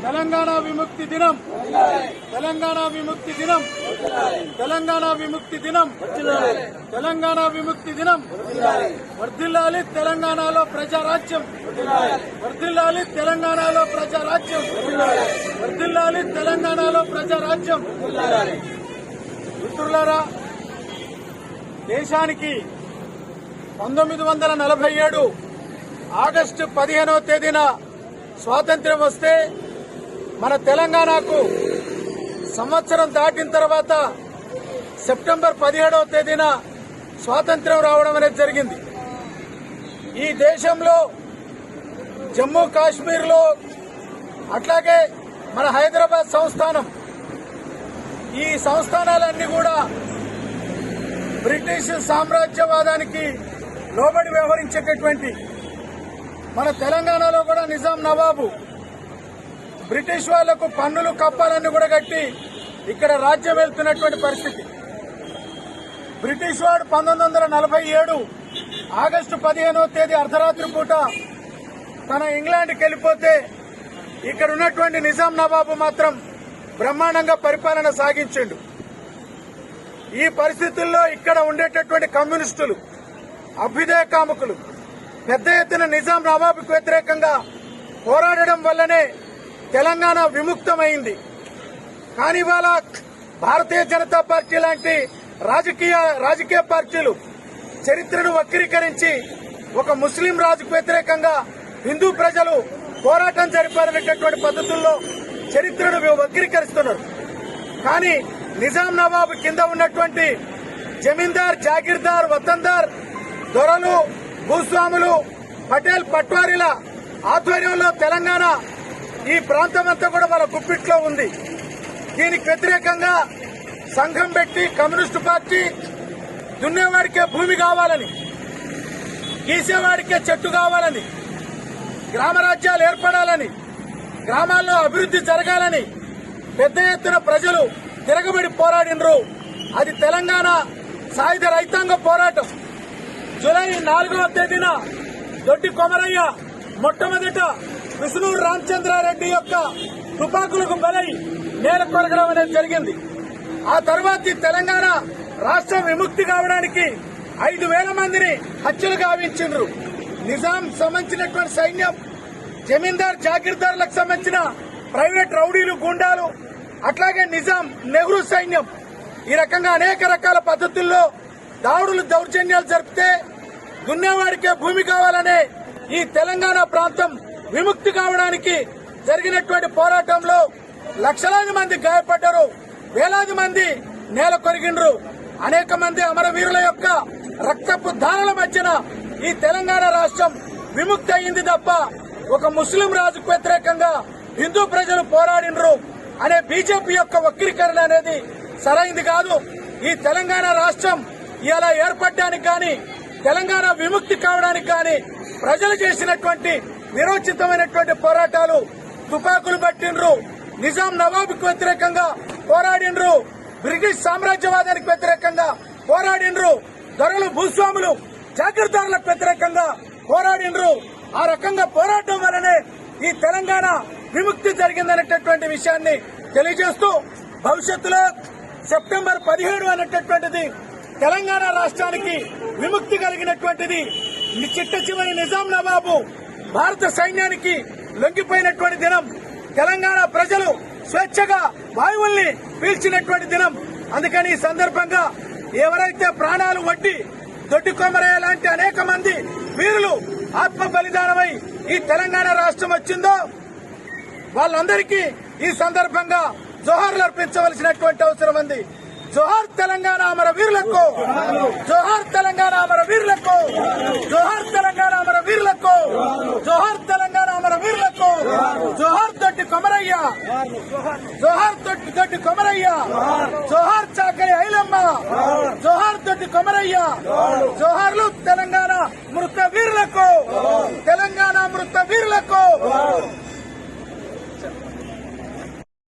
తెలంగాణ విముక్తి దినం, తెలంగాణ విముక్తి దినం, తెలంగాణ విముక్తి దినం, తెలంగాణ విముక్తి దినం. వర్ధిల్లాలి తెలంగాణలో ప్రజారాజ్యం, వర్ధిల్లాలి తెలంగాణలో ప్రజారాజ్యం, వర్ధిల్లాలి తెలంగాణలో ప్రజారాజ్యం. మిత్రులారా, దేశానికి 1947 ఆగస్టు 15వ తేదీన స్వాతంత్ర్యం వస్తే మన తెలంగాణకు సంవత్సరం దాటిన తర్వాత సెప్టెంబర్ 17వ తేదీన స్వాతంత్ర్యం రావడం అనేది జరిగింది. ఈ దేశంలో జమ్మూ కాశ్మీర్లో అట్లాగే మన హైదరాబాద్ సంస్థానం, ఈ సంస్థానాలన్నీ కూడా బ్రిటిష్ సామ్రాజ్యవాదానికి లోబడి వ్యవహరించేటటువంటి, మన తెలంగాణలో కూడా నిజాం నవాబు బ్రిటిష్ వాళ్లకు పన్నులు కప్పాలన్నీ కూడా కట్టి ఇక్కడ రాజ్యం వెళ్తున్నటువంటి పరిస్థితి. బ్రిటిష్ వాడు 1947 ఆగస్టు 15వ తేదీ అర్ధరాత్రి పూట తన ఇంగ్లాండ్కి వెళ్లిపోతే ఇక్కడ ఉన్నటువంటి నిజాం నవాబు మాత్రం బ్రహ్మాండంగా పరిపాలన సాగించిండు. ఈ పరిస్థితుల్లో ఇక్కడ ఉండేటటువంటి కమ్యూనిస్టులు, అభ్యుదయ కాముకులు పెద్ద ఎత్తున నిజాం నవాబుకు వ్యతిరేకంగా పోరాడడం వల్లనే తెలంగాణ విముక్తమైంది. కానీ ఇవాళ భారతీయ జనతా పార్టీ లాంటి రాజకీయ పార్టీలు చరిత్రను వక్రీకరించి ఒక ముస్లిం రాజుకు వ్యతిరేకంగా హిందూ ప్రజలు పోరాటం జరిపారనేటటువంటి పద్ధతుల్లో చరిత్రను వక్రీకరిస్తున్నారు. కానీ నిజాం నవాబు కింద ఉన్నటువంటి జమీందార్, జాగీర్దార్, వతందార్, దొరలు, భూస్వాములు, పటేల్, పట్వారీల ఆధ్వర్యంలో తెలంగాణ ఈ ప్రాంతమంతా కూడా వాళ్ళ గుప్పిట్లో ఉంది. దీనికి వ్యతిరేకంగా సంఘం పెట్టి కమ్యూనిస్టు పార్టీ దున్నేవాడికే భూమి కావాలని, గీసేవాడికే చెట్టు కావాలని, గ్రామ రాజ్యాలు ఏర్పడాలని, గ్రామాల్లో అభివృద్ది జరగాలని పెద్ద ఎత్తున ప్రజలు తిరగబడి పోరాడినరు. అది తెలంగాణ సాయుధ రైతాంగ పోరాటం. జూలై 4వ తేదీన దొడ్డి కొమరయ్య మొట్టమొదట విష్ణూరు రామచంద్రారెడ్డి యొక్క తుపాకులకు బలై నేల కొరగడం అనేది జరిగింది. ఆ తర్వాత తెలంగాణ రాష్ట్రం విముక్తి కావడానికి 5,000 మందిని హత్యలు గావించిండ్రు. నిజాం సంబంధించినటువంటి సైన్యం, జమీందార్, జాగీర్దార్లకు సంబంధించిన ప్రైవేట్ రౌడీలు, గుండాలు, అట్లాగే నిజాం, నెహ్రూ సైన్యం ఈ రకంగా అనేక రకాల పద్ధతుల్లో దాడులు, దౌర్జన్యాలు జరిపితే దున్నేవాడికే భూమి కావాలనే ఈ తెలంగాణ ప్రాంతం విముక్తి కావడానికి జరిగినటువంటి పోరాటంలో లక్షలాది మంది గాయపడ్డారు, వేలాది మంది నేల కొరిగిండ్రు. అనేక మంది అమరవీరుల యొక్క రక్తపు ధారల మధ్యన ఈ తెలంగాణ రాష్ట్రం విముక్తి అయింది తప్ప ఒక ముస్లిం రాజుకు వ్యతిరేకంగా హిందూ ప్రజలు పోరాడినరు అనే బీజేపీ యొక్క వక్రీకరణ అనేది సరైంది కాదు. ఈ తెలంగాణ రాష్ట్రం ఇలా ఏర్పడడానికి కానీ, తెలంగాణ విముక్తి కావడానికి కానీ ప్రజలు చేసినటువంటి విరోచితమైనటువంటి పోరాటాలు, తుపాకులు పట్టిండ్రు, నిజాం నవాబుకు వ్యతిరేకంగా పోరాడినరు, బ్రిటిష్ సామ్రాజ్యవాదానికి వ్యతిరేకంగా పోరాడినరు, దొరలు, భూస్వాములు, జాగీర్దారులకు వ్యతిరేకంగా పోరాడినరు. ఆ రకంగా పోరాటం వల్లనే ఈ తెలంగాణ విముక్తి జరిగిందనేటటువంటి విషయాన్ని తెలియజేస్తూ, భవిష్యత్తులో సెప్టెంబర్ 17 అనేటటువంటిది తెలంగాణ రాష్ట్రానికి విముక్తి కలిగినటువంటిది. చిట్ట చివరి నిజాం నవాబు భారత సైన్యానికి లొంగిపోయినటువంటి దినం, తెలంగాణ ప్రజలు స్వేచ్ఛగా వాయువుల్ని పీల్చినటువంటి దినం. అందుకని ఈ సందర్భంగా ఎవరైతే ప్రాణాలు వడ్డి దొడ్డి కొమరయ్య లాంటి అనేక మంది వీరులు ఆత్మ బలిదానమై ఈ తెలంగాణ రాష్ట్రం వచ్చిందో వాళ్ళందరికీ ఈ సందర్భంగా జోహార్లు అర్పించవలసినటువంటి అవసరం ఉంది. జోహార్ తెలంగాణ అమర వీరులకు, జోహార్ తెలంగాణ అమర వీరులకు, జోహార్ తెలంగాణ అమర వీరులకు, జోహార్ తెలంగాణ అమర వీరులకు, జోహార్ దొడ్డి కొమరయ్య.